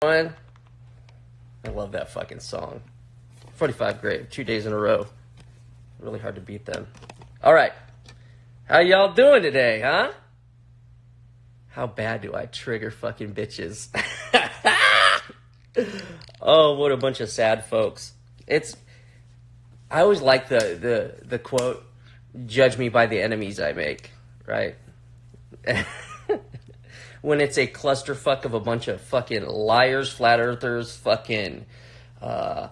I love that fucking song. 45 Grave, 2 days in a row. Really hard to beat them. All right. How y'all doing today, huh? How bad do I trigger fucking bitches? Oh, what a bunch of sad folks. I always like the quote, judge me by the enemies I make, right? When it's a clusterfuck of a bunch of fucking liars, flat earthers, fucking, I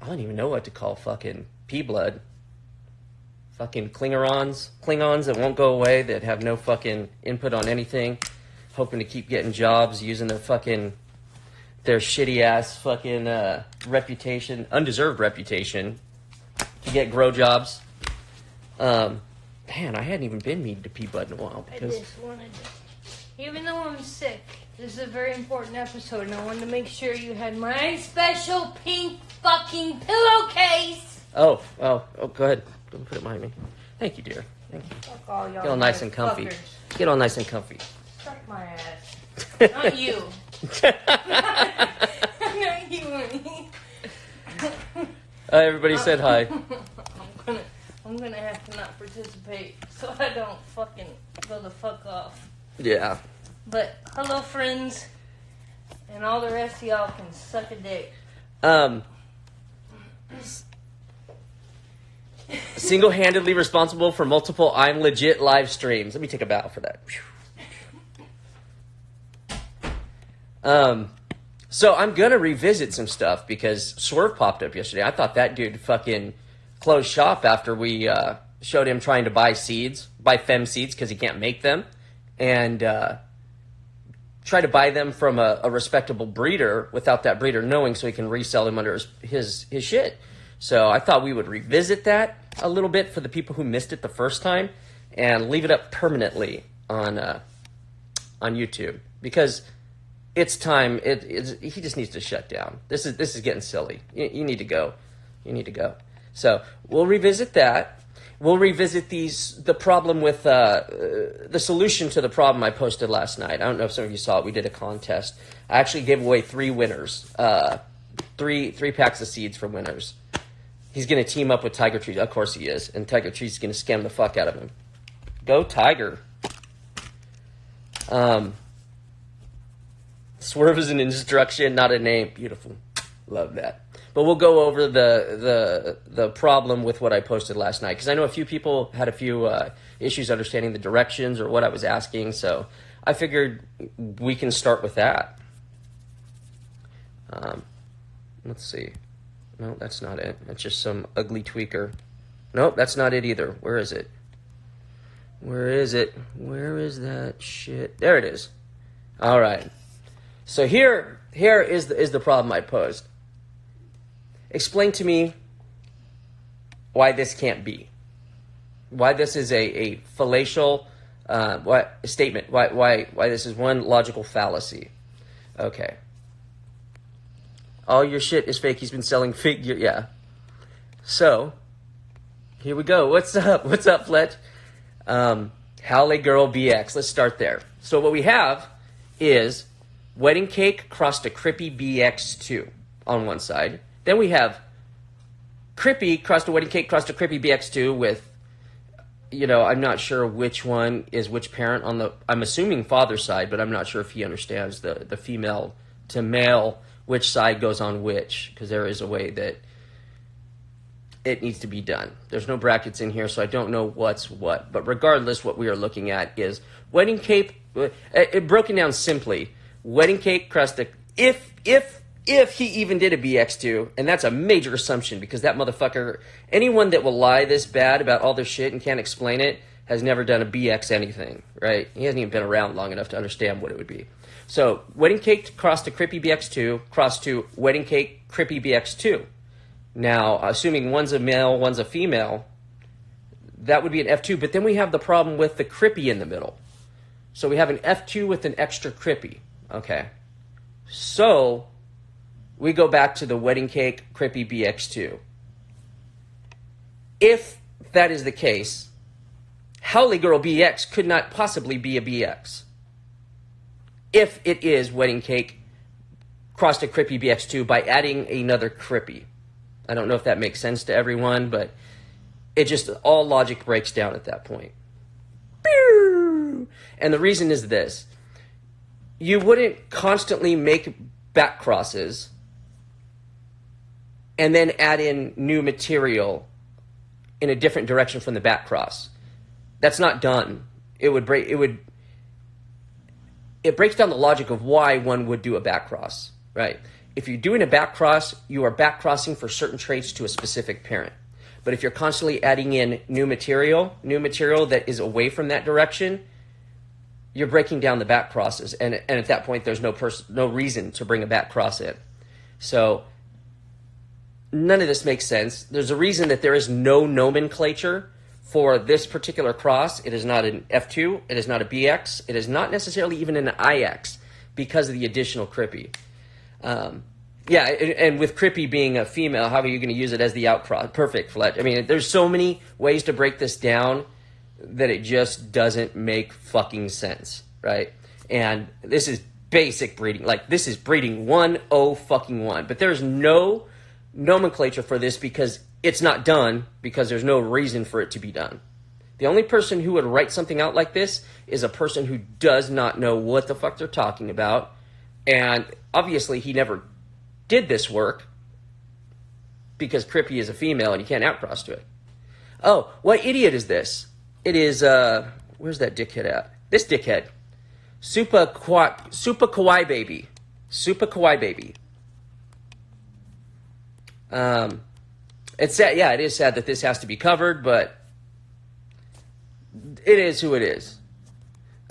don't even know what to call fucking P-blood. Fucking Klingons that won't go away, that have no fucking input on anything, hoping to keep getting jobs, using their shitty ass fucking reputation, undeserved reputation, to get grow jobs. Man, I hadn't even been mean to P-blood in a while. I just wanted to, even though I'm sick, this is a very important episode, and I wanted to make sure you had my special pink fucking pillowcase. Oh, go ahead. Go put it behind me. Thank you, dear. Thank you. Fuck all y'all. Get all nice and comfy. Fuckers. Get all nice and comfy. Suck my ass. Not you. Not you, honey. Everybody said hi. I'm gonna have to not participate so I don't fucking go the fuck off. Yeah. But hello, friends, and all the rest of y'all can suck a dick. Single-handedly responsible for multiple I'm legit live streams. Let me take a bow for that. So I'm gonna revisit some stuff because Swerve popped up yesterday. I thought that dude fucking closed shop after we showed him trying to buy fem seeds because he can't make them, and try to buy them from a respectable breeder without that breeder knowing, so he can resell them under his shit. So I thought we would revisit that a little bit for the people who missed it the first time, and leave it up permanently on YouTube, because it's time. He just needs to shut down. This is getting silly. You need to go. You need to go. So we'll revisit that. We'll revisit the problem with the solution to the problem I posted last night. I don't know if some of you saw it. We did a contest. I actually gave away 3 winners, three packs of seeds for winners. He's going to team up with Tiger Trees. Of course he is. And Tiger Trees is going to scam the fuck out of him. Go Tiger. Swerve is an instruction, not a name. Beautiful. Love that. But we'll go over the problem with what I posted last night, because I know a few people had a few issues understanding the directions or what I was asking. So I figured we can start with that. Let's see. No, that's not it. That's just some ugly tweaker. Nope, that's not it either. Where is it? Where is it? Where is that shit? There it is. All right. So here is the problem I posed. Explain to me why this can't be. Why this is a fallacial statement. Why this is one logical fallacy. Okay. All your shit is fake. He's been selling figure. Yeah. So, here we go. What's up? What's up, Fletch? Halle Girl BX. Let's start there. So what we have is Wedding Cake crossed to Crippy BX2 on one side. Then we have Crippy crossed to Wedding Cake crossed to Crippy BX2 with, I'm not sure which one is which parent on the, I'm assuming father's side, but I'm not sure if he understands the female to male, which side goes on which, because there is a way that it needs to be done. There's no brackets in here, so I don't know what's what. But regardless, what we are looking at is Wedding Cake, it broken down simply, Wedding Cake crossed to, if he even did a BX2, and that's a major assumption, because that motherfucker, anyone that will lie this bad about all their shit and can't explain it, has never done a BX anything, right? He hasn't even been around long enough to understand what it would be. So, Wedding Cake crossed to Crippy BX2, crossed to Wedding Cake Crippy BX2. Now, assuming one's a male, one's a female, that would be an F2, but then we have the problem with the Crippy in the middle. So we have an F2 with an extra Crippy, okay? So, we go back to the Wedding Cake Crippy BX2. If that is the case, Howley Girl BX could not possibly be a BX. If it is Wedding Cake crossed a Crippy BX2 by adding another Crippy. I don't know if that makes sense to everyone, but it just, all logic breaks down at that point. And the reason is this. You wouldn't constantly make back crosses and then add in new material in a different direction from the back cross. That's not done. It breaks down the logic of why one would do a back cross, right? If you're doing a back cross, you are back crossing for certain traits to a specific parent. But if you're constantly adding in new material that is away from that direction, you're breaking down the back crosses. And at that point, there's no reason to bring a back cross in. So none of this makes sense. There's a reason that there is no nomenclature for this particular cross. It is not an F2. It is not a BX. It is not necessarily even an IX because of the additional Crippy. Yeah, and with Crippy being a female, how are you going to use it as the outcross? Perfect, Fletch. I mean, there's so many ways to break this down that it just doesn't make fucking sense, right? And this is basic breeding. Like, this is breeding 101. But there's no nomenclature for this because it's not done, because there's no reason for it to be done. The only person who would write something out like this is a person who does not know what the fuck they're talking about. And obviously he never did this work because Crippy is a female and you can't outcross to it. Oh, what idiot is this? It is, where's that dickhead at? This dickhead. Super Kawaii Baby. Super Kawaii Baby. It's sad. Yeah, it is sad that this has to be covered, but it is who it is.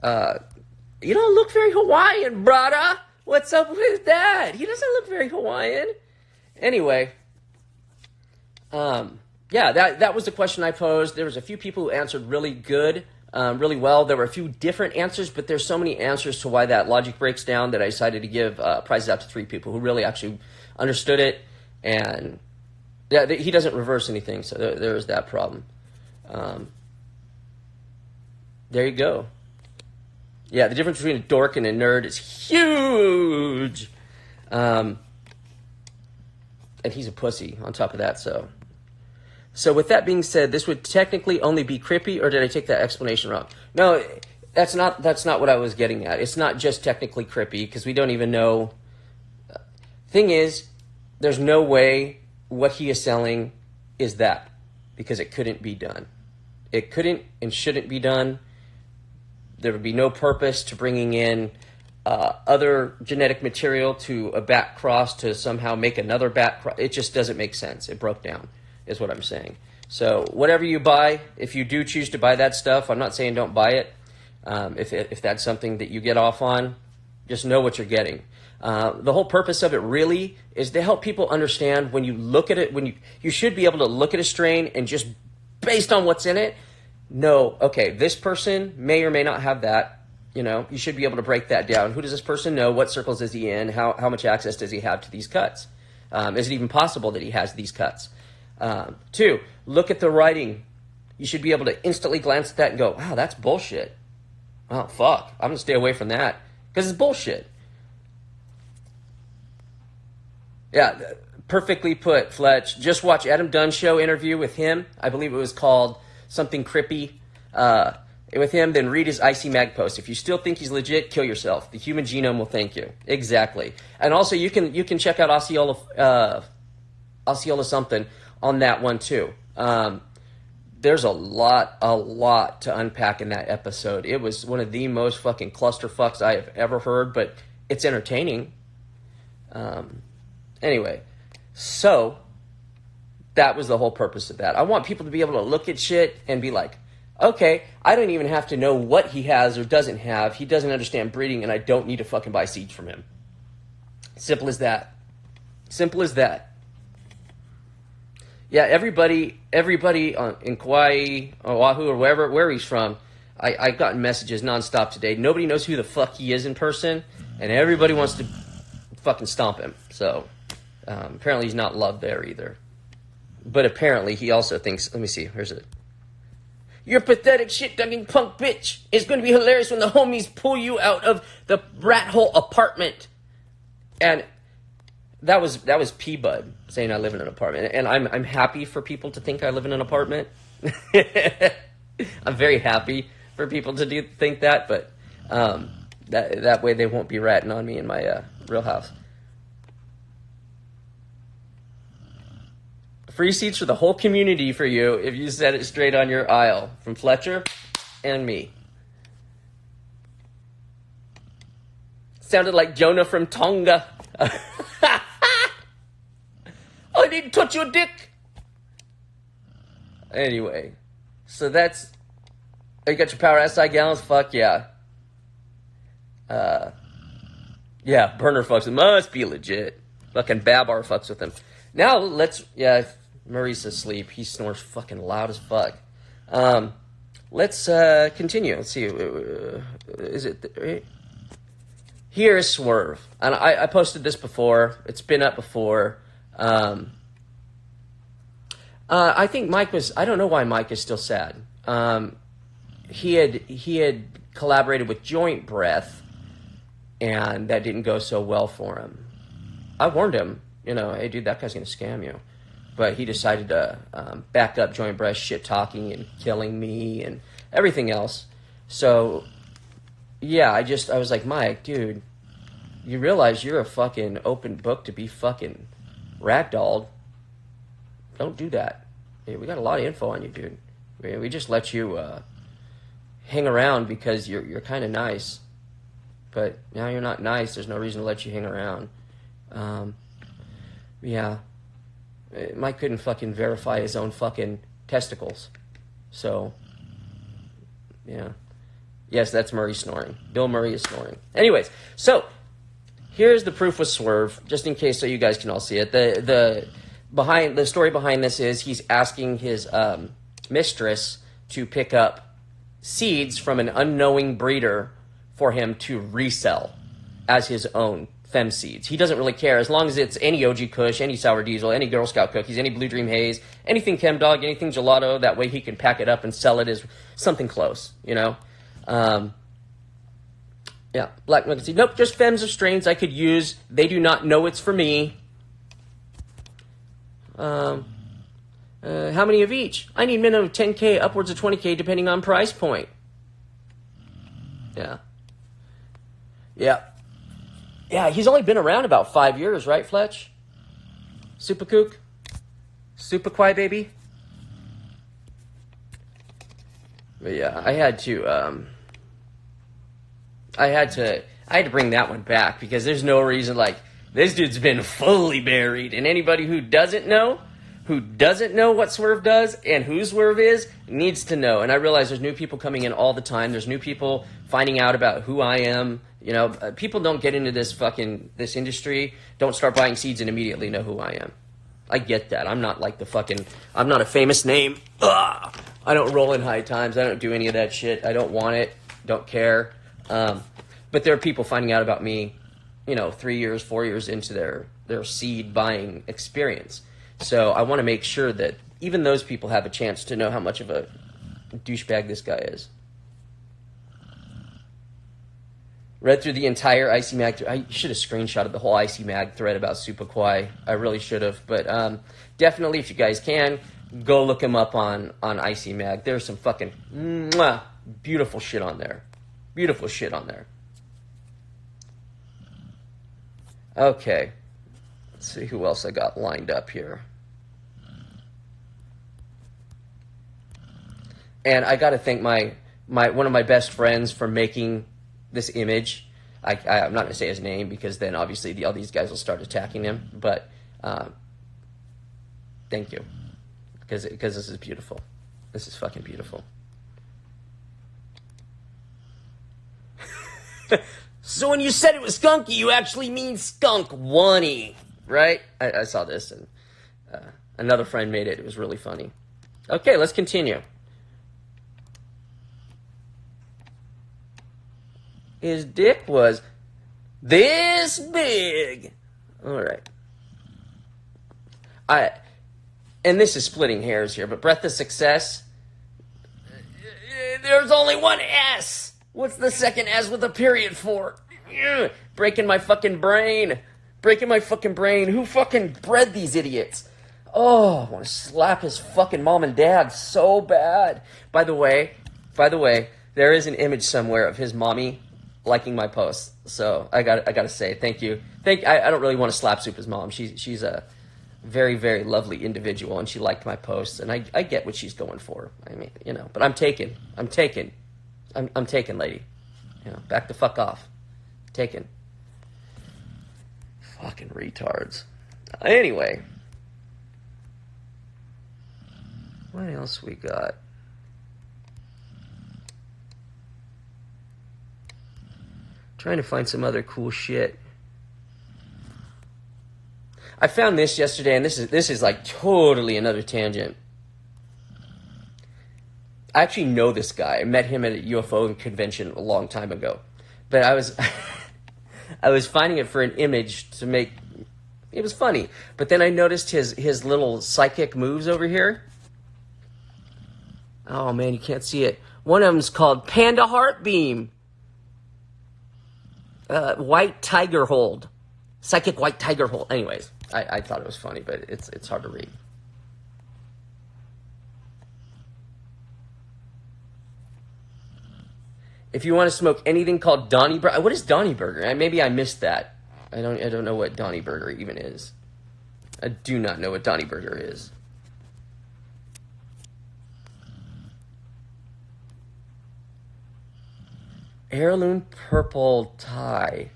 You don't look very Hawaiian, brother. What's up with that? He doesn't look very Hawaiian. Anyway, yeah, that was the question I posed. There was a few people who answered really good, really well. There were a few different answers, but there's so many answers to why that logic breaks down that I decided to give prizes out to 3 people who really actually understood it. And yeah, he doesn't reverse anything, so there is that problem. There you go. Yeah, the difference between a dork and a nerd is huge. And he's a pussy on top of that, so. So with that being said, this would technically only be Crippy, or did I take that explanation wrong? No, that's not what I was getting at. It's not just technically Crippy, because we don't even know. Thing is, there's no way what he is selling is that, because it couldn't be done. It couldn't and shouldn't be done. There would be no purpose to bringing in other genetic material to a back cross to somehow make another back cross. It just doesn't make sense. It broke down, is what I'm saying. So whatever you buy, if you do choose to buy that stuff, I'm not saying don't buy it. If that's something that you get off on, just know what you're getting. The whole purpose of it really is to help people understand when you look at it, when you should be able to look at a strain and just based on what's in it, know, okay, this person may or may not have that. You know, you should be able to break that down. Who does this person know? What circles is he in? How much access does he have to these cuts? Is it even possible that he has these cuts? 2, look at the writing. You should be able to instantly glance at that and go, wow, that's bullshit. Oh, fuck. I'm going to stay away from that because it's bullshit. Yeah, perfectly put, Fletch. Just watch Adam Dunn's show interview with him. I believe it was called something Crippy with him. Then read his Icy Mag post. If you still think he's legit, kill yourself. The human genome will thank you. Exactly. And also, you can check out Osceola something on that one too. There's a lot to unpack in that episode. It was one of the most fucking clusterfucks I have ever heard, but it's entertaining. Anyway, so that was the whole purpose of that. I want people to be able to look at shit and be like, okay, I don't even have to know what he has or doesn't have. He doesn't understand breeding, and I don't need to fucking buy seeds from him. Simple as that. Simple as that. Yeah, everybody in Kauai, Oahu, or where he's from, I've gotten messages nonstop today. Nobody knows who the fuck he is in person, and everybody wants to fucking stomp him. So apparently he's not loved there either. But apparently he also thinks, let me see, here's it. You're pathetic shit-ducking punk bitch. It's going to be hilarious when the homies pull you out of the rat hole apartment. And that was P-Bud saying I live in an apartment, and I'm happy for people to think I live in an apartment. I'm very happy for people to think that, but that way they won't be ratting on me in my real house. Free seats for the whole community for you if you set it straight on your aisle. From Fletcher and me. Sounded like Jonah from Tonga. I didn't touch your dick. Anyway, so that's... Oh, you got your Power SI gallons? Fuck yeah. Yeah, Burner fucks with him. Must be legit. Fucking Babar fucks with him. Now, yeah, Murray's asleep. He snores fucking loud as fuck. Let's continue. Let's see. Is it... Here is Swerve. And I posted this before. It's been up before. I think Mike was... I don't know why Mike is still sad. He had collaborated with Joint Breath, and that didn't go so well for him. I warned him, hey, dude, that guy's going to scam you. But he decided to back up Joint Breath, shit-talking and killing me and everything else. So, yeah, I was like, Mike, dude, you realize you're a fucking open book to be fucking ragdolled. Don't do that. Hey, we got a lot of info on you, dude. We just let you hang around because you're kind of nice. But now you're not nice. There's no reason to let you hang around. Yeah. Mike couldn't fucking verify his own fucking testicles. So, yeah. Yes, that's Murray snoring. Bill Murray is snoring. Anyways, so here's the proof with Swerve, just in case so you guys can all see it. The story behind this is he's asking his mistress to pick up seeds from an unknowing breeder for him to resell as his own fem seeds. He doesn't really care as long as it's any OG Kush, any Sour Diesel, any Girl Scout cookies, any Blue Dream Haze, anything Chem Dog, anything Gelato. That way he can pack it up and sell it as something close, Yeah, Black Nugget seed. Nope, just fems of strains I could use. They do not know it's for me. How many of each? I need minimum of 10K, upwards of 20K, depending on price point. Yeah. Yeah, he's only been around about 5 years, right, Fletch? Super kook? Super kwai baby? But yeah, I had to bring that one back because there's no reason, this dude's been fully buried, and anybody who doesn't know what Swerve does and who Swerve is needs to know. And I realize there's new people coming in all the time. There's new people finding out about who I am. People don't get into this industry, don't start buying seeds and immediately know who I am. I get that. I'm not I'm not a famous name. Ugh! I don't roll in high times. I don't do any of that shit. I don't want it. Don't care. But there are people finding out about me, 3 years, 4 years into their seed buying experience. So I want to make sure that even those people have a chance to know how much of a douchebag this guy is. Read through the entire Icy Mag. I should have screenshotted the whole Icy Mag thread about Super Kwai. I really should have. But definitely, if you guys can, go look him up on Icy Mag. There's some fucking beautiful shit on there. Beautiful shit on there. Okay. Let's see who else I got lined up here. And I got to thank my one of my best friends for making this image. I'm not going to say his name because then obviously all these guys will start attacking him. But thank you, because this is beautiful. This is fucking beautiful. So when you said it was skunky, you actually mean skunk one-y, right? I saw this, and another friend made it. It was really funny. Okay, let's continue. His dick was this big. All right. And this is splitting hairs here, but Breath of Success, there's only one S. What's the second S with a period for? Breaking my fucking brain. breaking my fucking brain. Who fucking bred these idiots? Oh, I want to slap his fucking mom and dad so bad. By the way, there is an image somewhere of his mommy liking my posts. So I got to say thank you. I don't really want to slap Super's mom. She's a very, very lovely individual, and she liked my posts, and I get what she's going for. I mean, you know, but I'm taken, lady. You know, back the fuck off. Taken. Fucking retards. Anyway. What else we got? Trying to find some other cool shit. I found this yesterday, and this is like totally another tangent. I actually know this guy. I met him at a UFO convention a long time ago. But I was I was finding it for an image to make it was funny. But then I noticed his little psychic moves over here. Oh man, you can't see it. One of them's called Panda Heart Beam. White Tiger Hold. Psychic White Tiger Hold. Anyways, I thought it was funny, but it's hard to read. If you want to smoke anything called Donny Burger, what is Donny Burger? Maybe I missed that. I don't know what Donny Burger even is. I do not know what Donny Burger is. Heirloom purple tie.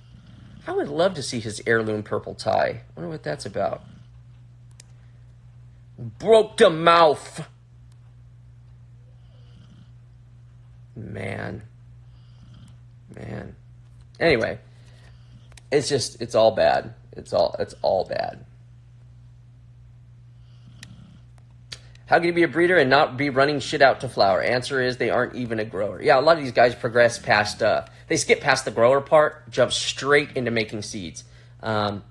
I would love to see his heirloom purple tie. I wonder what that's about. Broke the mouth. Man. Anyway, it's all bad. It's all bad. How can you be a breeder and not be running shit out to flower? Answer is they aren't even a grower. Yeah, a lot of these guys progress past, they skip past the grower part, jump straight into making seeds. I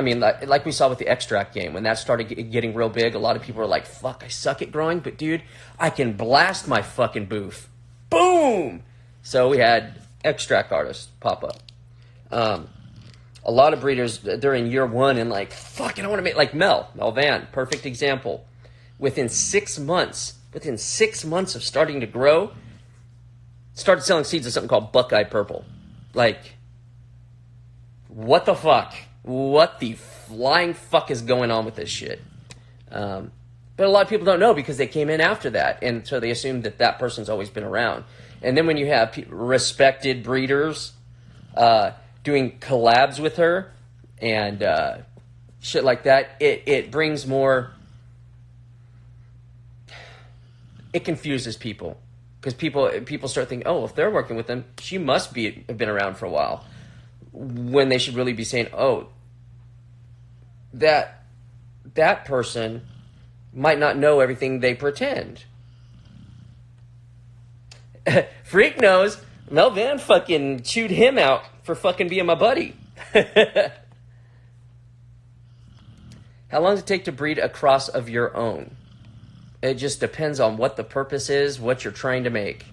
mean, like we saw with the extract game, when that started getting real big, a lot of people were like, fuck, I suck at growing, but dude, I can blast my fucking booth. Boom! So we had extract artists pop up. A lot of breeders, they're in year one and like, fucking, I want to make, like Mel Van, perfect example. Within 6 months of starting to grow, started selling seeds of something called Buckeye Purple. Like, what the fuck? What the flying fuck is going on with this shit? But a lot of people don't know because they came in after that, and so they assume that person's always been around. And then when you have respected breeders doing collabs with her and shit like that, it brings more... It confuses people because people start thinking, oh, if they're working with them, she must have been around for a while, when they should really be saying, oh, that person might not know everything they pretend. Freak knows Mel Van fucking chewed him out for fucking being my buddy. How long does it take to breed a cross of your own? It just depends on what the purpose is, what you're trying to make.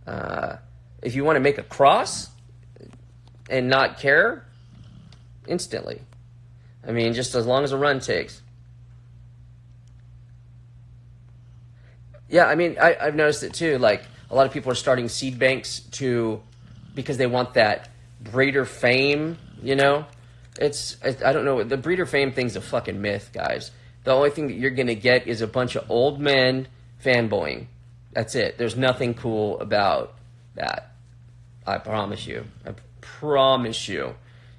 If you want to make a cross and not care, instantly. I mean, just as long as a run takes. Yeah, I mean, I've noticed it too. Like, a lot of people are starting seed banks because they want that breeder fame, you know? I don't know, the breeder fame thing's a fucking myth, guys. The only thing that you're going to get is a bunch of old men fanboying. That's it. There's nothing cool about that. I promise you. I promise you.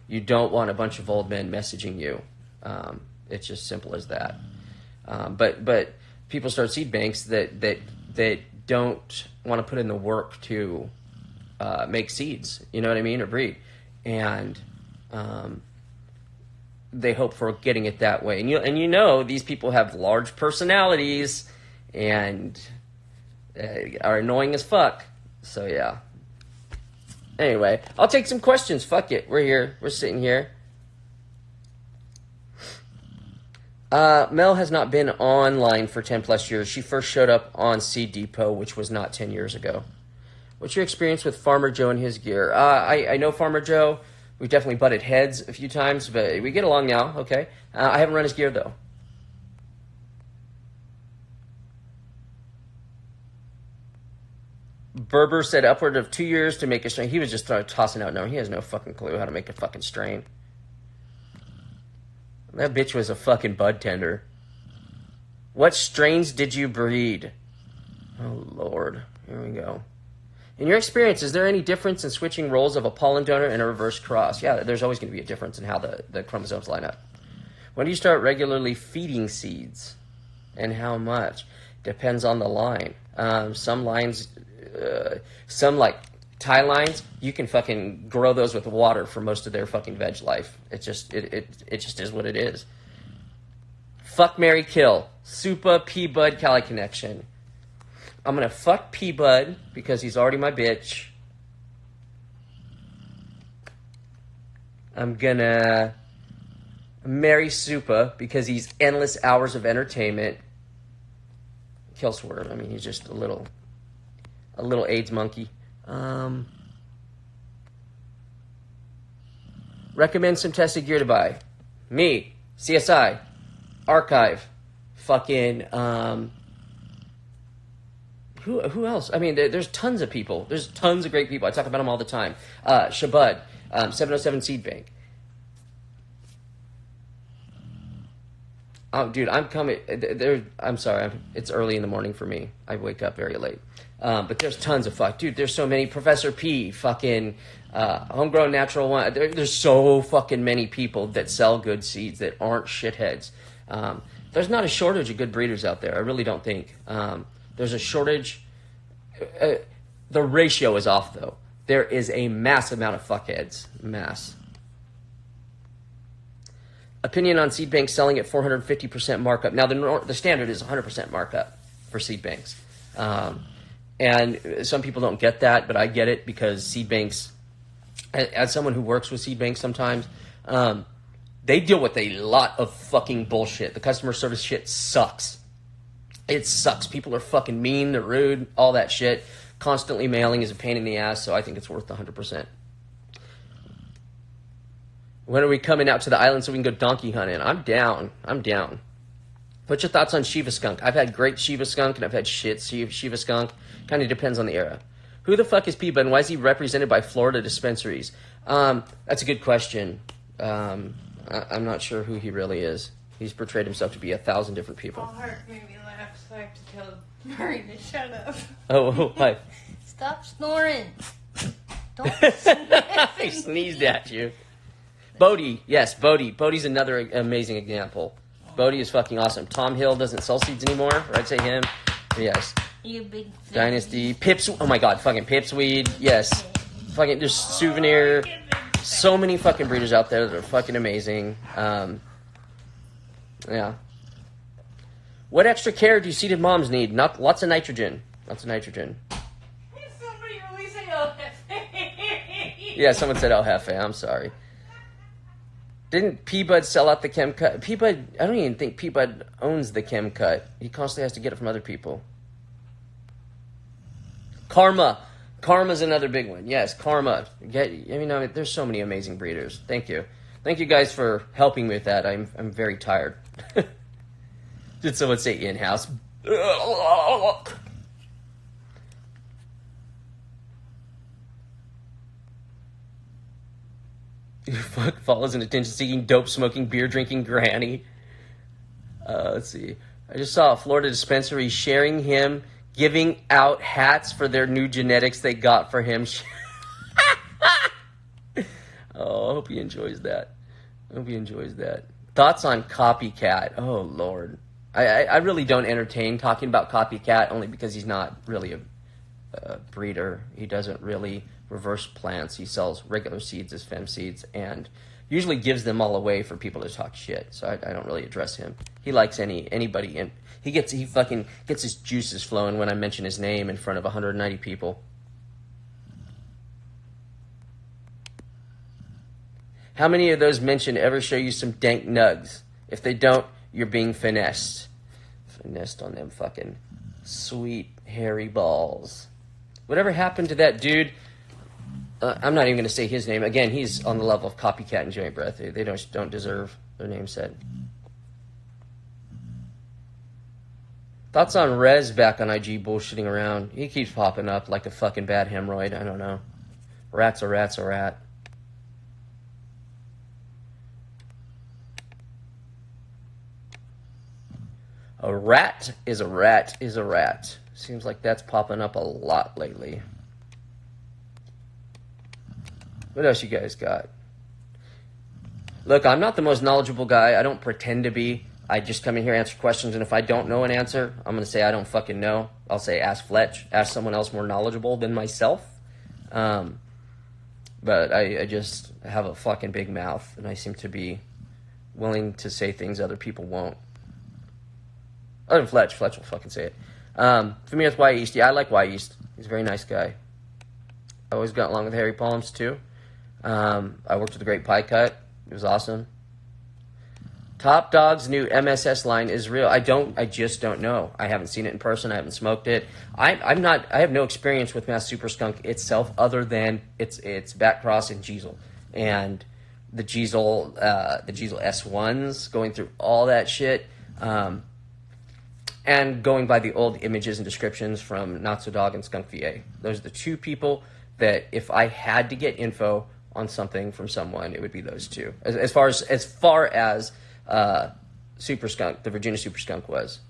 You don't want a bunch of old men messaging you. It's just simple as that. But people start seed banks that don't want to put in the work to make seeds. You know what I mean? Or breed. And... they hope for getting it that way. And you know these people have large personalities and are annoying as fuck. So yeah. Anyway, I'll take some questions. Fuck it. We're here. We're sitting here. Mel has not been online for 10 plus years. She first showed up on Seed Depot, which was not 10 years ago. What's your experience with Farmer Joe and his gear? I know Farmer Joe. We've definitely butted heads a few times, but we get along now, okay? I haven't run his gear, though. Berber said upward of 2 years to make a strain. He was just tossing out. No, he has no fucking clue how to make a fucking strain. That bitch was a fucking bud tender. What strains did you breed? Oh, Lord. Here we go. In your experience, is there any difference in switching roles of a pollen donor and a reverse cross? Yeah, there's always going to be a difference in how the chromosomes line up. When do you start regularly feeding seeds? And how much? Depends on the line. Some lines, some like tie lines, you can fucking grow those with water for most of their fucking veg life. It just is what it is. Fuck, marry, kill. Supa, P-Bud, Cali connection. I'm going to fuck P-Bud because he's already my bitch. I'm going to marry Supa because he's endless hours of entertainment. Kill Swerve. I mean, he's just a little AIDS monkey. Recommend some tested gear to buy. Me. CSI. Archive. Fucking, Who else? I mean, there's tons of people. There's tons of great people. I talk about them all the time. Shabud, 707 Seed Bank. Oh, dude, I'm coming. I'm sorry. It's early in the morning for me. I wake up very late. But there's tons of dude, there's so many. Professor P, fucking Homegrown Natural One. There's so fucking many people that sell good seeds that aren't shitheads. There's not a shortage of good breeders out there. I really don't think. There's a shortage. The ratio is off, though. There is a mass amount of fuckheads. Mass. Opinion on seed banks selling at 450% markup. Now, the standard is 100% markup for seed banks. And some people don't get that, but I get it because seed banks, as someone who works with seed banks sometimes, they deal with a lot of fucking bullshit. The customer service shit sucks. It sucks. People are fucking mean, they're rude, all that shit. Constantly mailing is a pain in the ass, so I think it's worth 100%. When are we coming out to the island so we can go donkey hunting? I'm down. What's your thoughts on Shiva skunk? I've had great Shiva skunk and I've had shit Shiva skunk. Kind of depends on the era. Who the fuck is P-Bud and why is he represented by Florida dispensaries? That's a good question. I'm not sure who he really is. He's portrayed himself to be 1,000 different people. All heart made me laugh, so I have to tell Murray to shut up. Oh, hi. Stop snoring. Don't sniff. He sneezed at you. Bodie, yes, Bodie. Bodie's another amazing example. Bodie is fucking awesome. Tom Hill doesn't sell seeds anymore, right? Say him. Yes. You big Dynasty. Pips. Oh my god, fucking Pipsweed. Yes. Fucking, there's Souvenir. So many fucking breeders out there that are fucking amazing. Yeah. What extra care do seeded moms need? Lots of nitrogen. Lots of nitrogen. Somebody really say El Jefe. Yeah, someone said El Jefe. I'm sorry. Didn't P-Bud sell out the chem cut? P-Bud, I don't even think P-Bud owns the chem cut. He constantly has to get it from other people. Karma. Karma's another big one. Yes, Karma. There's so many amazing breeders. Thank you. Thank you guys for helping me with that. I'm very tired. Did someone say in-house? Fuck follows an attention-seeking, dope-smoking, beer-drinking granny. Let's see. I just saw a Florida dispensary sharing him, giving out hats for their new genetics they got for him. Oh, I hope he enjoys that. Thoughts on Copycat? Oh, Lord. I really don't entertain talking about Copycat only because he's not really a breeder. He doesn't really reverse plants. He sells regular seeds as fem seeds and usually gives them all away for people to talk shit. So I don't really address him. He likes anybody, and he fucking gets his juices flowing when I mention his name in front of 190 people. How many of those mentioned ever show you some dank nugs? If they don't, you're being finessed. Finessed on them fucking sweet hairy balls. Whatever happened to that dude? I'm not even going to say his name. Again, he's on the level of Copycat and Joint Breath. They don't deserve their name said. Thoughts on Rez back on IG bullshitting around? He keeps popping up like a fucking bad hemorrhoid. I don't know. Rat's a rat's a rat. A rat is a rat is a rat. Seems like that's popping up a lot lately. What else you guys got? Look, I'm not the most knowledgeable guy. I don't pretend to be. I just come in here, answer questions, and if I don't know an answer, I'm going to say I don't fucking know. I'll say ask Fletch, ask someone else more knowledgeable than myself. But I just have a fucking big mouth, and I seem to be willing to say things other people won't. Other than Fletch will fucking say it. Familiar with Y East? Yeah, I like Y East. He's a very nice guy. I always got along with Harry Palms too. I worked with the Great Pie Cut. It was awesome. Top Dog's new MSS line is real. I just don't know. I haven't seen it in person. I haven't smoked it. I have no experience with Mass Super Skunk itself other than its Backcross and Jeezel. And the Jeezel S1s, going through all that shit. And going by the old images and descriptions from Not So Dog and Skunk VA. Those are the two people that if I had to get info on something from someone, it would be those two. As far as Super Skunk, the Virginia Super Skunk was.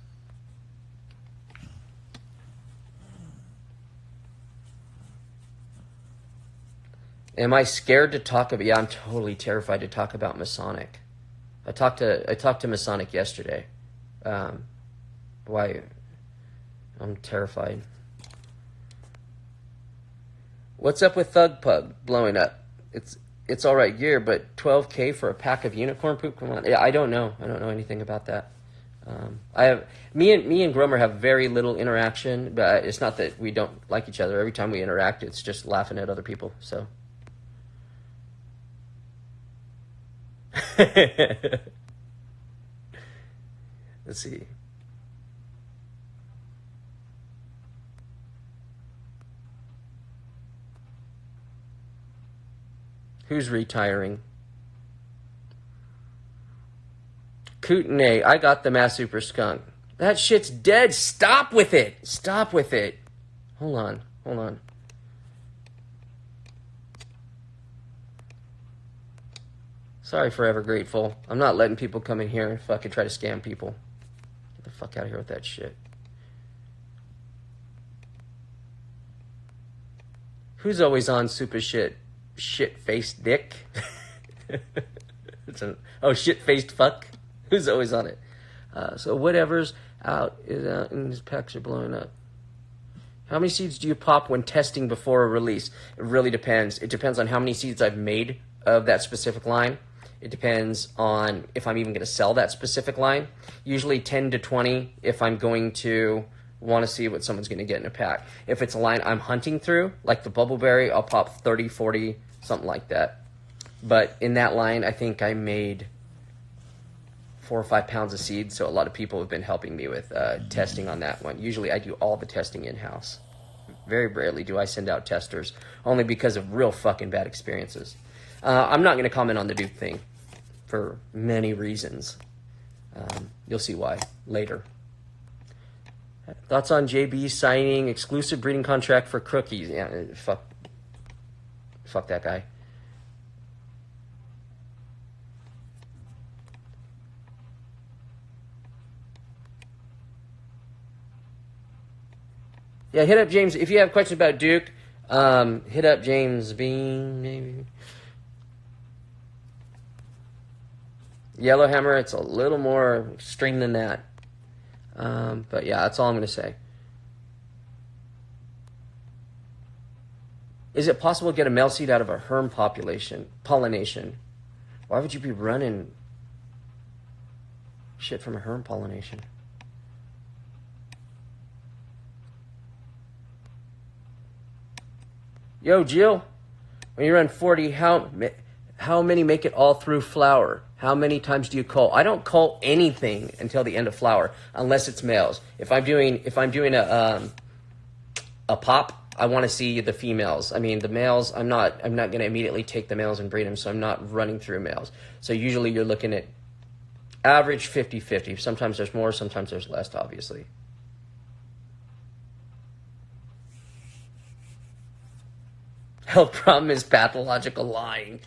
Am I scared to talk about? Yeah, I'm totally terrified to talk about Masonic. I talked to Masonic yesterday. Why? I'm terrified. What's up with Thug Pug blowing up? It's all right gear, but $12K for a pack of unicorn poop? Come on. Yeah, I don't know. I don't know anything about that. Me and Gromer have very little interaction, but it's not that we don't like each other. Every time we interact, it's just laughing at other people. So. Let's see. Who's retiring? Kootenai, I got the Mass Super Skunk. That shit's dead. Stop with it. Stop with it. Hold on. Sorry, Forever Grateful. I'm not letting people come in here and fucking try to scam people. Get the fuck out of here with that shit. Who's always on super shit? Shit-faced dick. Shit-faced fuck. Who's always on it? So whatever's out is out and these packs are blowing up. How many seeds do you pop when testing before a release? It really depends. It depends on how many seeds I've made of that specific line. It depends on if I'm even going to sell that specific line. Usually 10 to 20 if I'm going to want to see what someone's going to get in a pack. If it's a line I'm hunting through, like the Bubbleberry, I'll pop 30, 40, something like that. But in that line, I think I made 4 or 5 pounds of seed, so a lot of people have been helping me with testing on that one. Usually I do all the testing in-house. Very rarely do I send out testers, only because of real fucking bad experiences. I'm not going to comment on the Duke thing for many reasons. You'll see why later. Thoughts on JB signing exclusive breeding contract for Crookies? Yeah, fuck that guy. Yeah, hit up James. If you have questions about Duke, hit up James Bean, maybe. Yellowhammer, it's a little more extreme than that. But yeah, that's all I'm going to say. Is it possible to get a male seed out of a herm pollination? Why would you be running shit from a herm pollination? Yo, Jill, when you run 40, how many make it all through flower? How many times do you cull? I don't cull anything until the end of flower, unless it's males. If I'm doing a pop, I want to see the females. I mean, the males, I'm not going to immediately take the males and breed them, so I'm not running through males. So usually you're looking at average 50-50. Sometimes there's more, sometimes there's less, obviously. Health problem is pathological lying.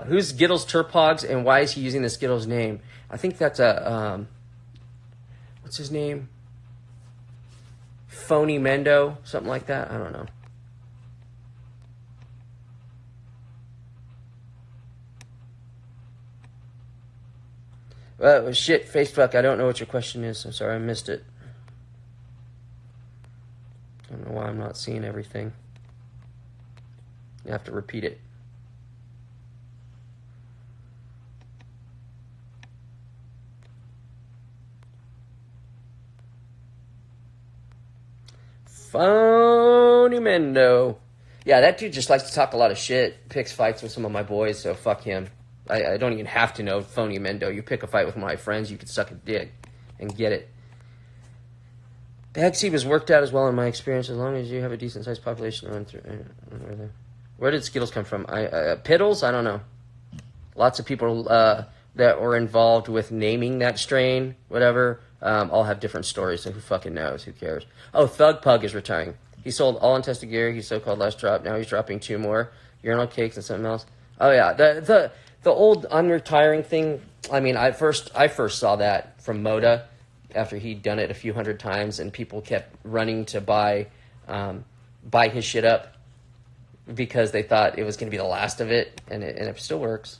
Who's Skittles Turpogs, and why is he using the Skittles name? I think that's a, what's his name? Phony Mendo, something like that. I don't know. Shit, Facebook, I don't know what your question is. I'm sorry, I missed it. I don't know why I'm not seeing everything. You have to repeat it. Phony Mendo. Yeah, that dude just likes to talk a lot of shit. Picks fights with some of my boys, so fuck him. I don't even have to know Phony Mendo. You pick a fight with my friends, you can suck a dick and get it. The XC was worked out as well in my experience, as long as you have a decent sized population to run through. Where did Skittles come from? Piddles? I don't know. Lots of people that were involved with naming that strain, whatever, all have different stories, so who fucking knows? Who cares? Oh, Thug Pug is retiring. He sold all untested gear. He's so-called last drop. Now he's dropping 2 more. Urinal cakes and something else. Oh, yeah. The old unretiring thing, I mean, I first saw that from Moda after he'd done it a few hundred times, and people kept running to buy his shit up because they thought it was going to be the last of it, and it still works.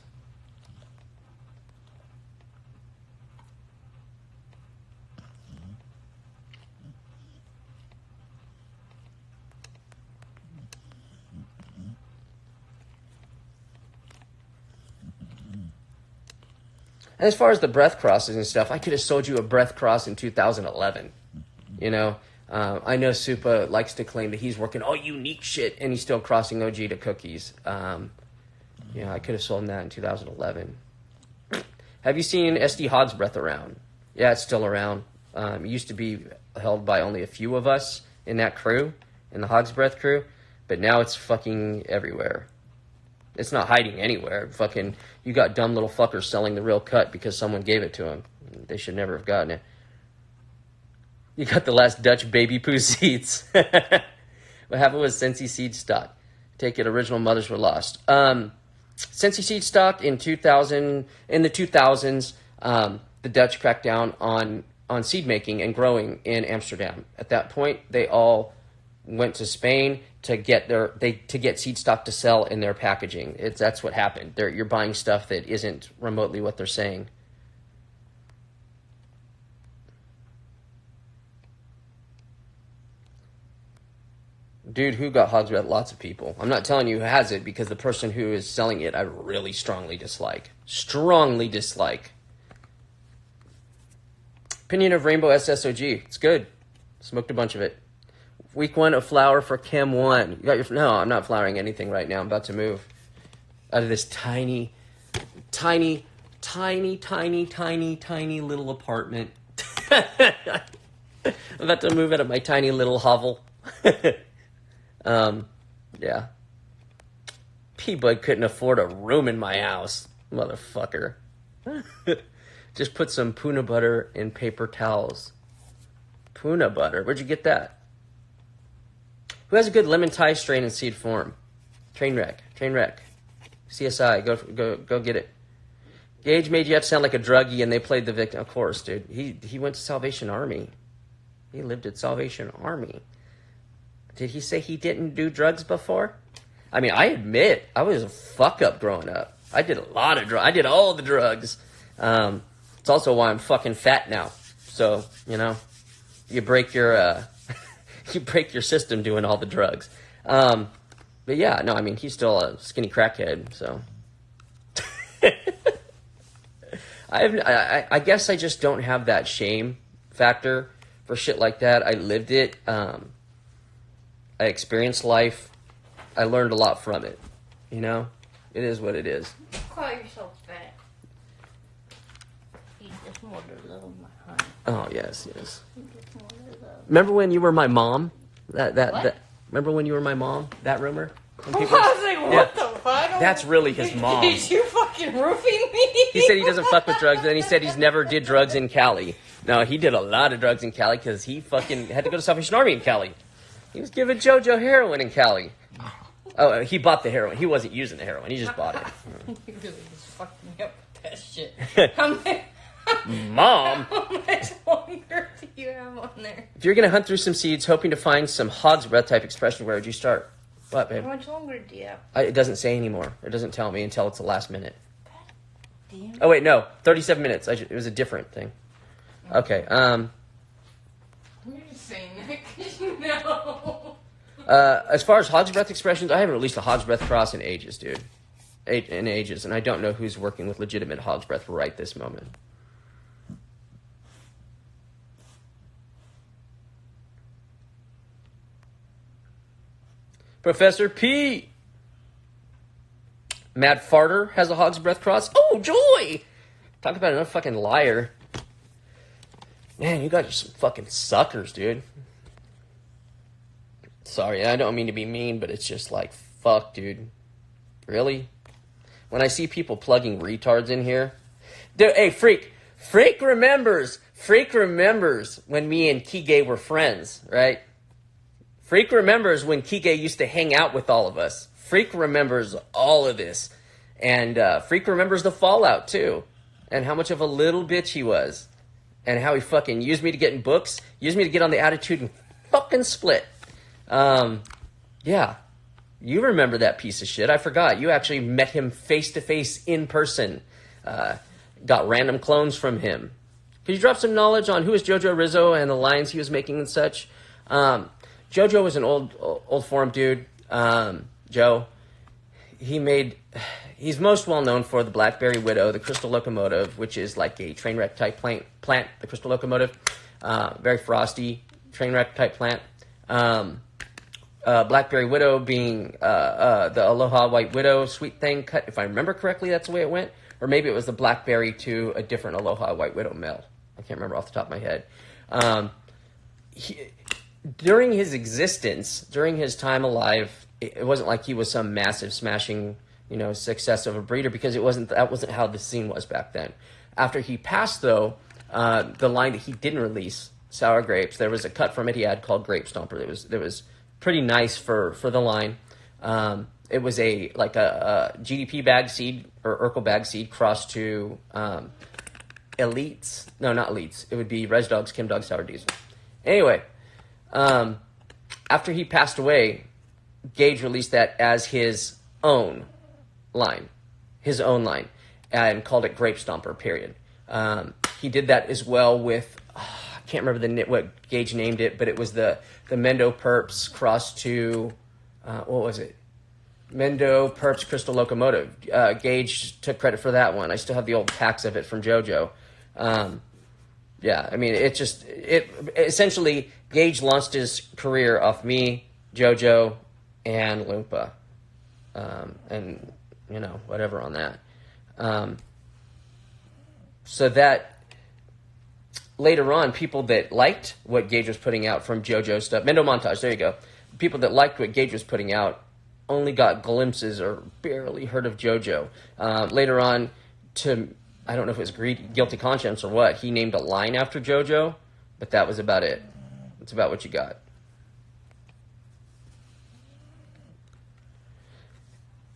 And as far as the breath crosses and stuff, I could have sold you a breath cross in 2011. You know, I know Supa likes to claim that he's working all unique shit, and he's still crossing OG to cookies. I could have sold him that in 2011. Have you seen SD Hog's breath around? Yeah, it's still around. It used to be held by only a few of us in that crew, in the Hog's breath crew, but now it's fucking everywhere. It's not hiding anywhere. Fucking, you got dumb little fuckers selling the real cut because someone gave it to them. They should never have gotten it. You got the last Dutch baby poo seeds. What happened with Sensi seed stock? Take it, original mothers were lost. Sensi seed stock in the 2000s, the Dutch cracked down on seed making and growing in Amsterdam. At that point, they all went to Spain to get seed stock to sell in their packaging. That's what happened. You're buying stuff that isn't remotely what they're saying. Dude, who got Hog's breath? Lots of people. I'm not telling you who has it because the person who is selling it, I really strongly dislike. Strongly dislike. Opinion of Rainbow SSOG. It's good. Smoked a bunch of it. Week 1 of flower for Chem 1. You got your... No, I'm not flowering anything right now. I'm about to move out of this tiny little apartment. I'm about to move out of my tiny little hovel. Yeah. P-Bud couldn't afford a room in my house. Motherfucker. Just put some Puna butter in paper towels. Puna butter? Where'd you get that? Who has a good lemon Thai strain in seed form? Trainwreck. CSI, go get it. Gage made you have to sound like a druggie, and they played the victim. Of course, dude. He went to Salvation Army. He lived at Salvation Army. Did he say he didn't do drugs before? I mean, I admit, I was a fuck up growing up. I did a lot of drugs. I did all the drugs. It's also why I'm fucking fat now. So, you break your system doing all the drugs. But yeah, no, I mean, he's still a skinny crackhead, so. I guess I just don't have that shame factor for shit like that. I lived it. I experienced life. I learned a lot from it. It is what it is. Call yourself fat. Eat this more to love my honey. Oh, yes. Remember when you were my mom? That remember when you were my mom? That rumor? When I was like, what the fuck? That's really his mom. Did you fucking roofing me? He said he doesn't fuck with drugs, and then he said he's never did drugs in Cali. No, he did a lot of drugs in Cali because he fucking had to go to Salvation Army in Cali. He was giving JoJo heroin in Cali. Oh, he bought the heroin. He wasn't using the heroin. He just bought it. You really just fucked me up with that shit. Mom! How much longer do you have on there? If you're going to hunt through some seeds hoping to find some hog's breath type expression, where would you start? What, babe? How much longer do you have? It doesn't say anymore. It doesn't tell me until it's the last minute. Damn. Oh, wait, no. 37 minutes. It was a different thing. Okay, You're just saying that because you know. as far as hog's breath expressions, I haven't released a hog's breath cross in ages, dude. In ages, and I don't know who's working with legitimate hog's breath right this moment. Professor P. Mad Farter has a hog's breath cross. Oh, joy! Talk about another fucking liar. Man, you guys are some fucking suckers, dude. Sorry, I don't mean to be mean, but it's just like, fuck, dude. Really? When I see people plugging retards in here. Dude, hey, Freak. Freak remembers when me and Kige were friends, right? Freak remembers when Kige used to hang out with all of us. Freak remembers all of this. And Freak remembers the fallout, too. And how much of a little bitch he was. And how he fucking used me to get in books. Used me to get on the attitude and fucking split. Yeah. You remember that piece of shit. I forgot. You actually met him face-to-face in person. Got random clones from him. Could you drop some knowledge on who is JoJo Rizzo and the lines he was making and such? JoJo was an old forum dude. Joe. He's most well known for the Blackberry Widow, the Crystal Locomotive, which is like a train wreck type plant, the Crystal Locomotive. Very frosty train wreck type plant. Blackberry Widow being the Aloha White Widow sweet thing cut. If I remember correctly, that's the way it went. Or maybe it was the Blackberry to a different Aloha White Widow male. I can't remember off the top of my head. During his existence, during his time alive, it wasn't like he was some massive smashing, success of a breeder, because that wasn't how the scene was back then. After he passed, though, the line that he didn't release, Sour Grapes, there was a cut from it he had called Grape Stomper. That was pretty nice for the line. It was a GDP bag seed or Urkel bag seed crossed to Elites. No, not Elites. It would be Res Dogs, Kim Dog, Sour Diesel. Anyway, after he passed away, Gage released that as his own line, and called it Grape Stomper, period. He did that as well with, I can't remember what Gage named it, but it was the Mendo Perps crossed to, what was it? Mendo Perps Crystal Locomotive. Gage took credit for that one. I still have the old tax of it from JoJo. Yeah, I mean, it essentially, Gage launched his career off me, JoJo, and Loompa. And, whatever on that. So that later on, people that liked what Gage was putting out from JoJo stuff, Mendo Montage, there you go. People that liked what Gage was putting out only got glimpses or barely heard of JoJo. Later on, I don't know if it was guilty conscience or what, he named a line after JoJo, but that was about it. That's about what you got.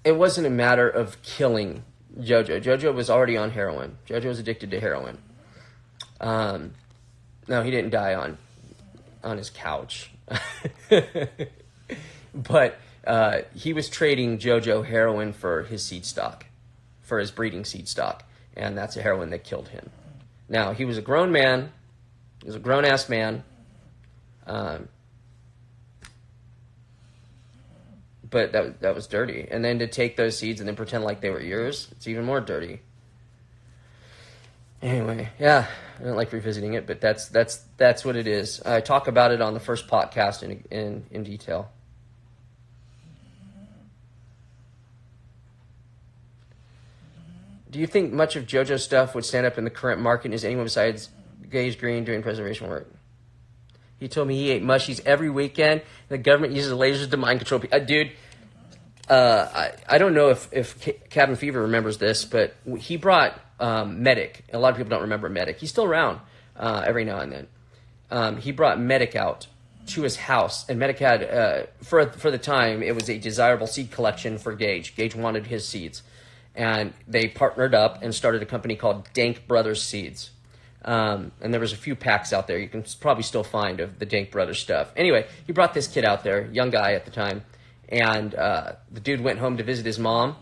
It wasn't a matter of killing JoJo. JoJo was already on heroin. JoJo was addicted to heroin. No, he didn't die on his couch. But he was trading JoJo heroin for his seed stock, for his breeding seed stock. And that's a heroin that killed him. Now, he was a grown man. He was a grown-ass man. But that was dirty. And then to take those seeds and then pretend like they were yours, it's even more dirty. Anyway, yeah, I don't like revisiting it, but that's what it is. I talk about it on the first podcast in detail. Do you think much of JoJo stuff would stand up in the current market? Is anyone besides Gage Green doing preservation work? He told me he ate mushies every weekend. The government uses lasers to mind control people. Dude, I don't know if Cabin Fever remembers this, but he brought Medic. A lot of people don't remember Medic. He's still around every now and then. He brought Medic out to his house, and Medic had, for the time, it was a desirable seed collection for Gage. Gage wanted his seeds. And they partnered up and started a company called Dank Brothers Seeds. And there was a few packs out there you can probably still find of the Dank Brothers stuff. Anyway, he brought this kid out there, young guy at the time, and the dude went home to visit his mom,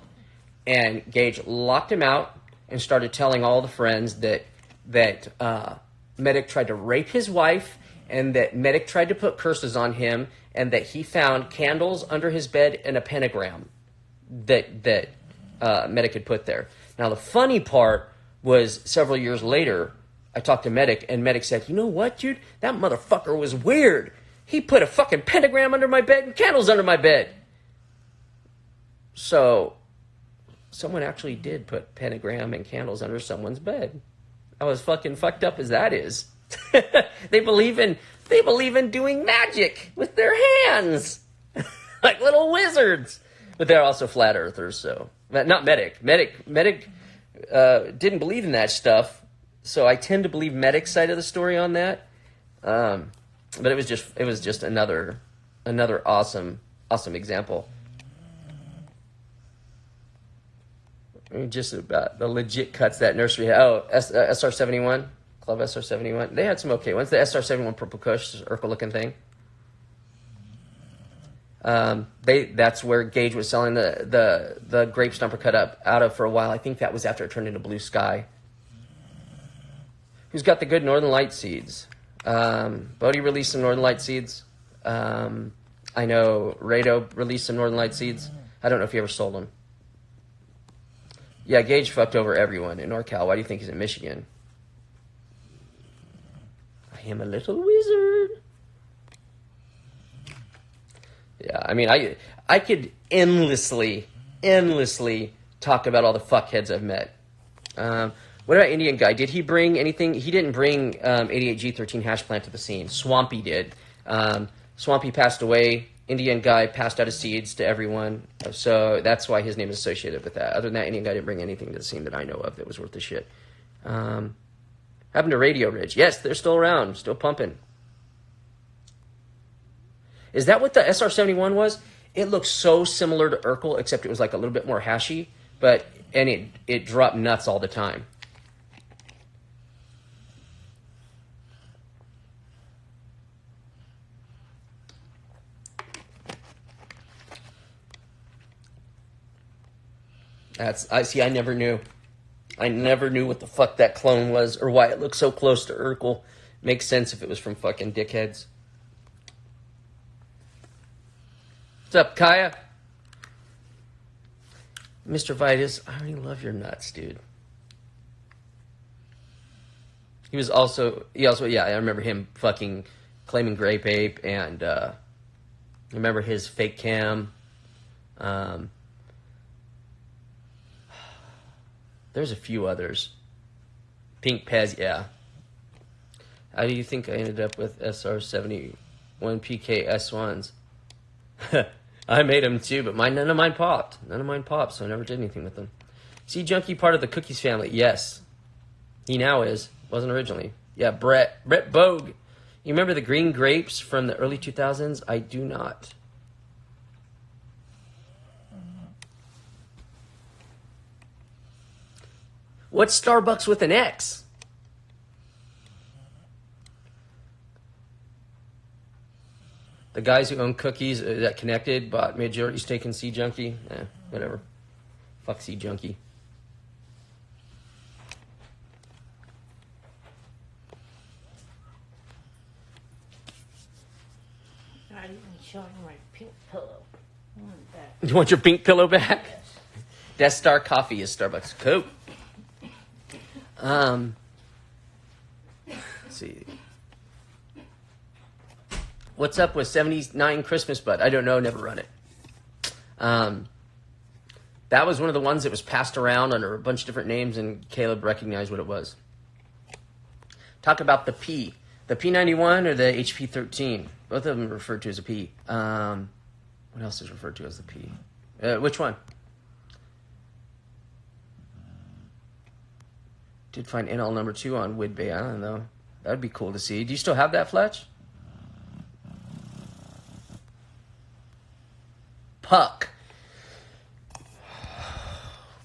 and Gage locked him out and started telling all the friends that Medic tried to rape his wife, and that Medic tried to put curses on him, and that he found candles under his bed and a pentagram that Medic had put there. Now, the funny part was several years later, I talked to Medic, and Medic said, you know what, dude? That motherfucker was weird. He put a fucking pentagram under my bed and candles under my bed. So, someone actually did put pentagram and candles under someone's bed. I was fucking fucked up as that is. They believe in doing magic with their hands. Like little wizards. But they're also flat earthers, so. Not Medic. Medic didn't believe in that stuff. So I tend to believe Medic's side of the story on that. But it was just another awesome example. Just about the legit cuts that nursery had. Oh, SR71, Club SR71. They had some okay ones. The SR71 Purple Kush, Urkel looking thing. That's where Gage was selling the grape stumper cut up out of for a while. I think that was after it turned into Blue Sky. Who's got the good Northern Light seeds? Bodie released some Northern Light seeds. I know Rado released some Northern Light seeds. I don't know if he ever sold them. Yeah, Gage fucked over everyone in NorCal. Why do you think he's in Michigan? I am a little wizard. Yeah, I mean, I could endlessly talk about all the fuckheads I've met. What about Indian Guy? Did he bring anything? He didn't bring 88G13 hash plant to the scene. Swampy did. Swampy passed away. Indian Guy passed out his seeds to everyone. So that's why his name is associated with that. Other than that, Indian Guy didn't bring anything to the scene that I know of that was worth the shit. Happened to Radio Ridge. Yes, they're still around. Still pumping. Is that what the SR71 was? It looked so similar to Urkel, except it was like a little bit more hashy, and it dropped nuts all the time. I never knew. I never knew what the fuck that clone was or why it looked so close to Urkel. Makes sense if it was from fucking dickheads. What's up, Kaya? Mr. Vitus, I already love your nuts, dude. He also, yeah, I remember him fucking claiming Grape Ape, and I remember his fake cam. There's a few others. Pink Pez, yeah. How do you think I ended up with SR71 PK S1s? I made them too, but none of mine popped. So I never did anything with them. Sea Junkie part of the Cookies family? Yes. He now is. Wasn't originally. Yeah, Brett Bogue. You remember the green grapes from the early 2000s? I do not. What's Starbucks with an X? The guys who own Cookies that connected bought majority stake in Sea Junkie. Whatever. Fuck Sea Junkie. I didn't show you my pink pillow. I want that. You want your pink pillow back? Yes. Death Star Coffee is Starbucks. Cool. Let's see. What's up with 79 Christmas Bud? I don't know. Never run it. That was one of the ones that was passed around under a bunch of different names, and Caleb recognized what it was. Talk about the P. The P91 or the HP13? Both of them are referred to as a P. What else is referred to as the P? Which one? Did find NL number 2 on Whidbey. I don't know. That'd be cool to see. Do you still have that, Fletch? Puck.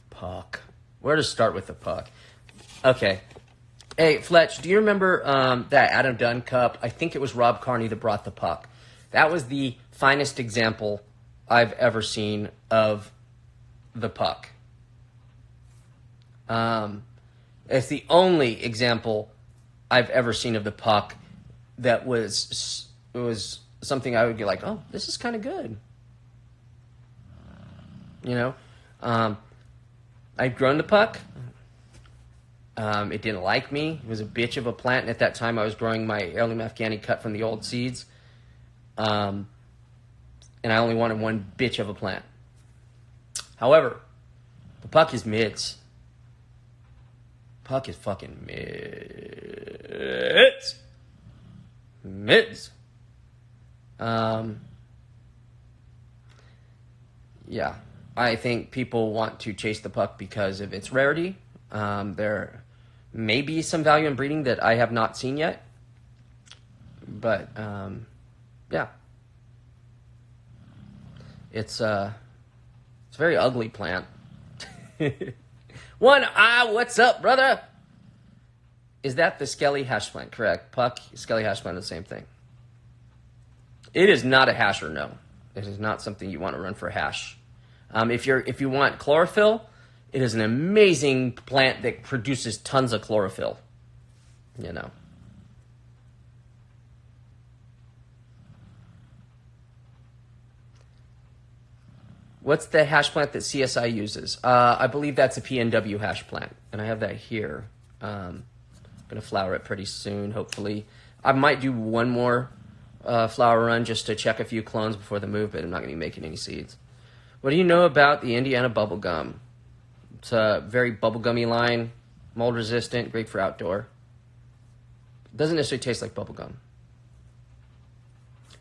Puck. Where to start with the puck? Okay. Hey, Fletch, do you remember that Adam Dunn Cup? I think it was Rob Carney that brought the puck. That was the finest example I've ever seen of the puck. It's the only example I've ever seen of the puck that was something I would be like, oh, this is kind of good. You know, I'd grown the puck. It didn't like me. It was a bitch of a plant. And at that time, I was growing my heirloom Afghani cut from the old seeds. And I only wanted one bitch of a plant. However, the puck is mids. Puck is fucking mids. Mids. Yeah. I think people want to chase the puck because of its rarity. There may be some value in breeding that I have not seen yet. But, yeah. It's a very ugly plant. One eye, what's up, brother? Is that the Skelly hash plant? Correct. Puck, Skelly hash plant are the same thing. It is not a hasher, no. It is not something you want to run for hash. If you want chlorophyll, it is an amazing plant that produces tons of chlorophyll. You know. What's the hash plant that CSI uses? I believe that's a PNW hash plant, and I have that here. I'm going to flower it pretty soon, hopefully. I might do one more flower run just to check a few clones before the move, but I'm not going to be making any seeds. What do you know about the Indiana bubblegum? It's a very bubblegummy line, mold resistant, great for outdoor. Doesn't necessarily taste like bubblegum.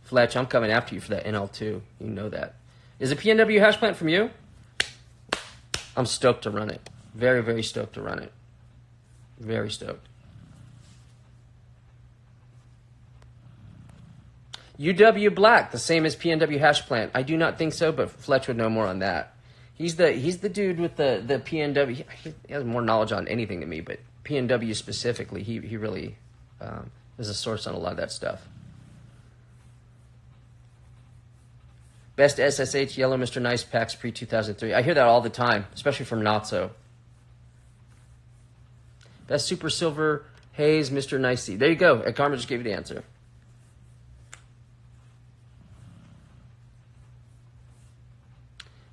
Fletch, I'm coming after you for that NL2. You know that. Is a PNW hash plant from you? I'm stoked to run it. Very, very stoked to run it. Very stoked. UW Black, the same as PNW hash plant. I do not think so, but Fletch would know more on that. He's the dude with the PNW. He has more knowledge on anything than me, but PNW specifically, he really is a source on a lot of that stuff. Best SSH Yellow Mr. Nice packs pre-2003. I hear that all the time, especially from Natso. Best Super Silver Haze Mr. Nicey. There you go. Karma just gave you the answer.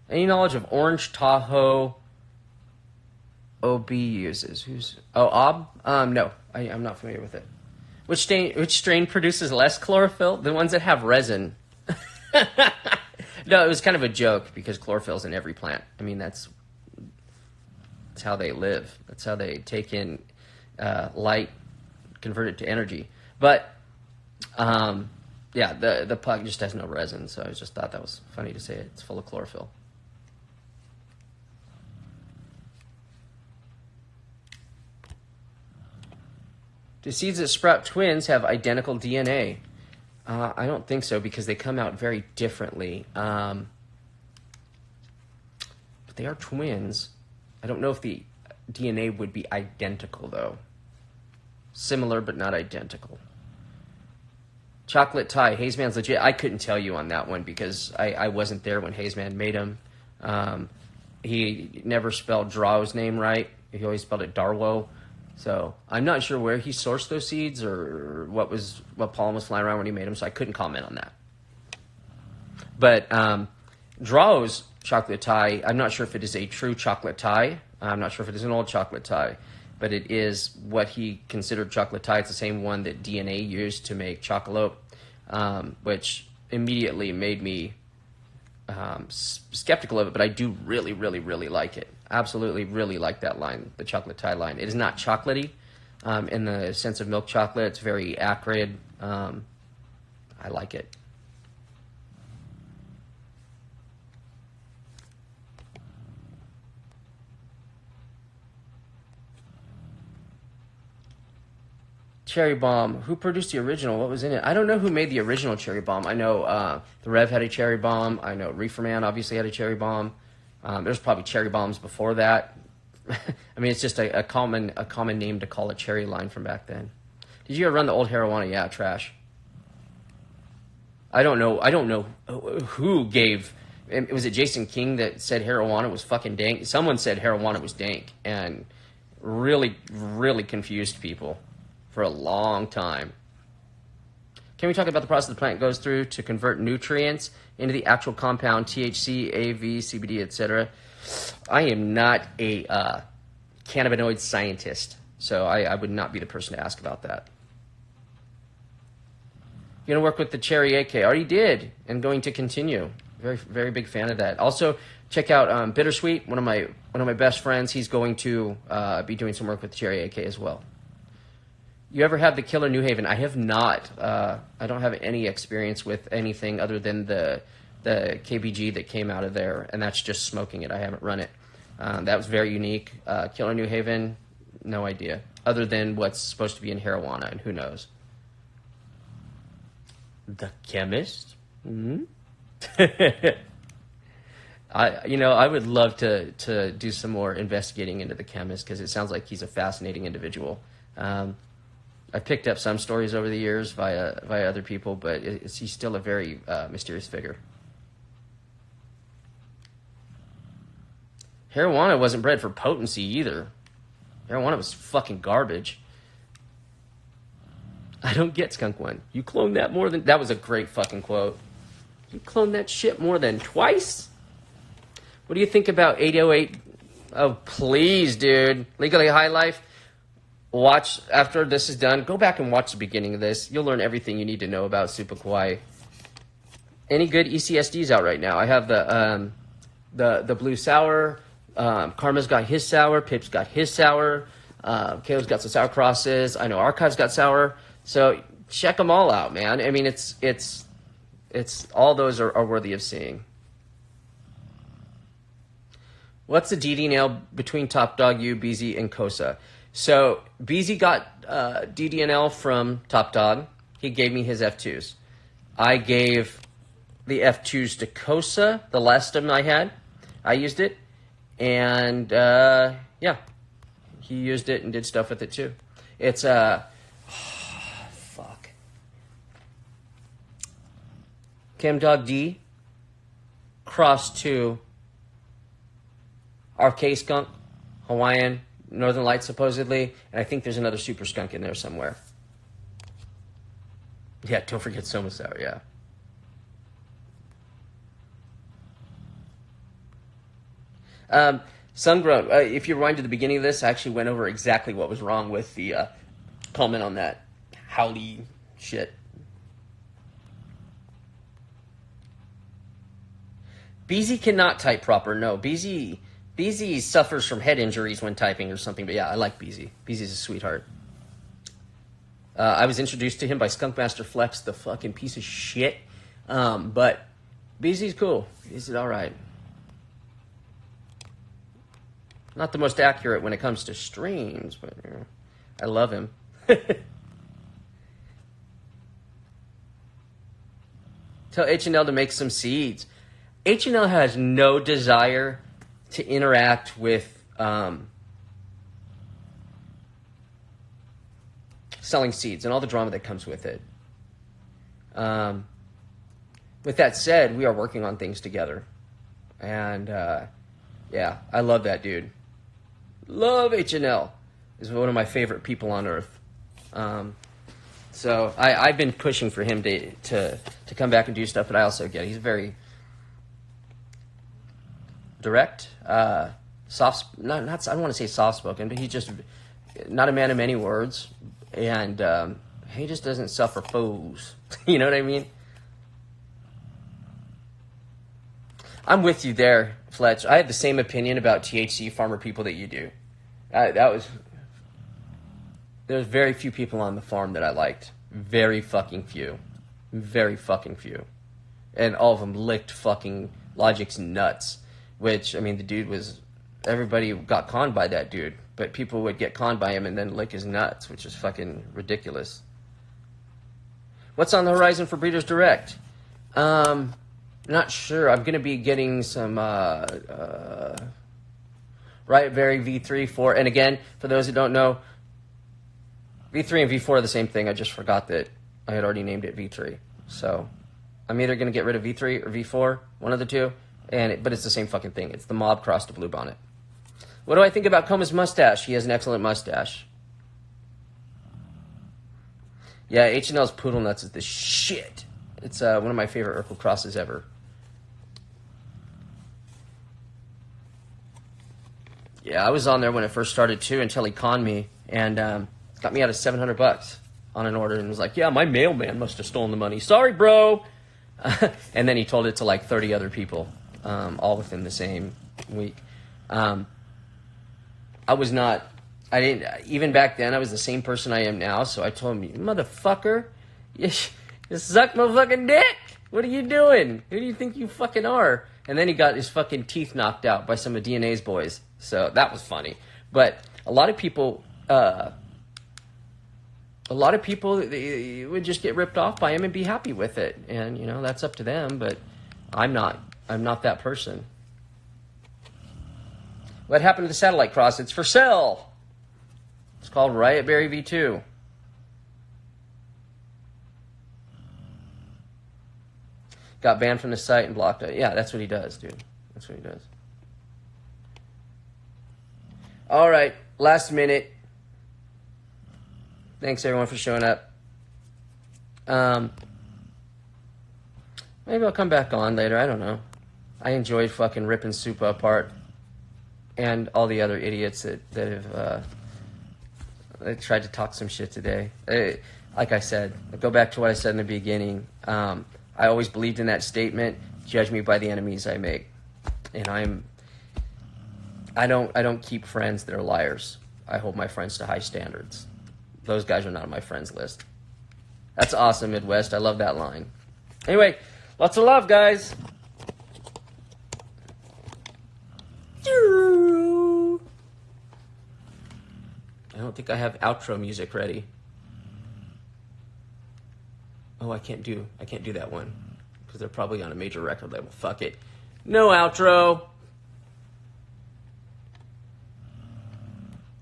Any knowledge of Orange Tahoe OB uses? Ob? No, I'm not familiar with it. Which strain produces less chlorophyll? The ones that have resin. No, it was kind of a joke because chlorophyll's in every plant. I mean, that's how they live. That's how they take in light, convert it to energy. But, yeah, the puck just has no resin, so I just thought that was funny to say it. It's full of chlorophyll. Do seeds that sprout twins have identical DNA? I don't think so because they come out very differently. But they are twins. I don't know if the DNA would be identical, though. Similar, but not identical. Chocolate Tie, Hazeman's legit. I couldn't tell you on that one because I wasn't there when Hazeman made him. He never spelled Draw's name right. He always spelled it Darwo. So I'm not sure where he sourced those seeds or what pollen was flying around when he made them, so I couldn't comment on that. But Draw's chocolate tie, I'm not sure if it is a true chocolate tie. I'm not sure if it is an old chocolate tie, but it is what he considered chocolate tie. It's the same one that DNA used to make Chocolope, which immediately made me skeptical of it, but I do really, really, really like it. Absolutely really like that line, the chocolate tie line. It is not chocolatey, in the sense of milk chocolate. It's very acrid. I like it. Cherry Bomb. Who produced the original? What was in it? I don't know who made the original Cherry Bomb. I know the Rev had a Cherry Bomb. I know Reefer Man obviously had a Cherry Bomb. There's probably Cherry Bombs before that. I mean, it's just a common name to call a cherry line from back then. Did you ever run the old Harawana? Yeah, trash. I don't know who gave. Was it Jason King that said Harawana was fucking dank? Someone said Harawana was dank, and really confused people for a long time. Can we talk about the process the plant goes through to convert nutrients into the actual compound THC, AV, CBD, etc.? I am not a cannabinoid scientist, so I would not be the person to ask about that. You're gonna work with the Cherry AK. Already did, and going to continue. Very big fan of that. Also, check out Bittersweet, one of my best friends. He's going to be doing some work with the Cherry AK as well. You ever had the Killer New Haven? I have not. I don't have any experience with anything other than the KBG that came out of there, and that's just smoking it. I haven't run it. That was very unique. Killer New Haven, no idea. Other than what's supposed to be in Harawana, and who knows. The Chemist? Mm-hmm. I would love to do some more investigating into the Chemist, because it sounds like he's a fascinating individual. I picked up some stories over the years via other people, but he's still a very mysterious figure. Harawana wasn't bred for potency either. Harawana was fucking garbage. I don't get Skunk One. You cloned that more than... That was a great fucking quote. You cloned that shit more than twice? What do you think about 808? Oh, please, dude. Legally High Life. Watch, after this is done, go back and watch the beginning of this. You'll learn everything you need to know about Super Kawaii. Any good ECSDs out right now? I have the Blue Sour. Karma's got his sour. Pip's got his sour. Kale's got some sour crosses. I know Archive's got sour. So check them all out, man. I mean, it's all those are worthy of seeing. What's the DDNL between Top Dog, you, BZ, and Kosa? So BZ got DDNL from Top Dog. He gave me his F2s. I gave the F2s to Kosa, the last of them I had. I used it. And, yeah. He used it and did stuff with it, too. It's, fuck. Chem Dog D crossed to RK Skunk, Hawaiian, Northern Lights, supposedly, and I think there's another super skunk in there somewhere. Yeah, don't forget Soma Sour, yeah. Sungrown, if you rewind to the beginning of this, I actually went over exactly what was wrong with the comment on that howly shit. BZ cannot type proper, no. BZ suffers from head injuries when typing or something, but yeah, I like BZ. BZ's a sweetheart. I was introduced to him by Skunkmaster Flex, the fucking piece of shit. But BZ's cool. He's all right. Not the most accurate when it comes to streams, but I love him. Tell H&L to make some seeds. H&L has no desire to interact with selling seeds and all the drama that comes with it. With that said, we are working on things together. And, yeah, I love that dude. Love H&L. He's one of my favorite people on earth. So I've been pushing for him to come back and do stuff, but I also get it. He's very direct, soft. I don't want to say soft spoken, but he's just not a man of many words, and he just doesn't suffer fools. You know what I mean? I'm with you there, Fletch. I have the same opinion about THC farmer people that you do. That There's very few people on the farm that I liked. Very fucking few. Very fucking few. And all of them licked fucking Logic's nuts. Which, I mean, the dude was... Everybody got conned by that dude. But people would get conned by him and then lick his nuts, which is fucking ridiculous. What's on the horizon for Breeders' Direct? Not sure. I'm going to be getting some Riot Berry V3, 4. And again, for those who don't know, V3 and V4 are the same thing. I just forgot that I had already named it V3. So I'm either going to get rid of V3 or V4, one of the two. But it's the same fucking thing. It's the mob crossed to Bluebonnet. What do I think about Coma's mustache? He has an excellent mustache. Yeah, H&L's Poodle Nuts is the shit. It's one of my favorite Urkel crosses ever. Yeah, I was on there when it first started too until he conned me and got me out of $700 on an order and was like, yeah, my mailman must have stolen the money. Sorry, bro. And then he told it to like 30 other people, all within the same week. Even back then, I was the same person I am now, so I told him, you motherfucker, you suck my fucking dick. What are you doing? Who do you think you fucking are? And then he got his fucking teeth knocked out by some of DNA's boys, so that was funny. But a lot of people they would just get ripped off by him and be happy with it, and you know that's up to them. But I'm not that person. What happened to the satellite cross? It's for sale. It's called Riot Berry V2. Got banned from the site and blocked it. Yeah, that's what he does, dude. That's what he does. All right, last minute. Thanks everyone for showing up. Maybe I'll come back on later. I don't know. I enjoyed fucking ripping Supa apart, and all the other idiots that have that tried to talk some shit today. Like I said, I go back to what I said in the beginning. I always believed in that statement: "Judge me by the enemies I make." And I don't keep friends that are liars. I hold my friends to high standards. Those guys are not on my friends list. That's awesome, Midwest. I love that line. Anyway, lots of love, guys. I don't think I have outro music ready. Oh, I can't do that one because they're probably on a major record label. Fuck it. No outro.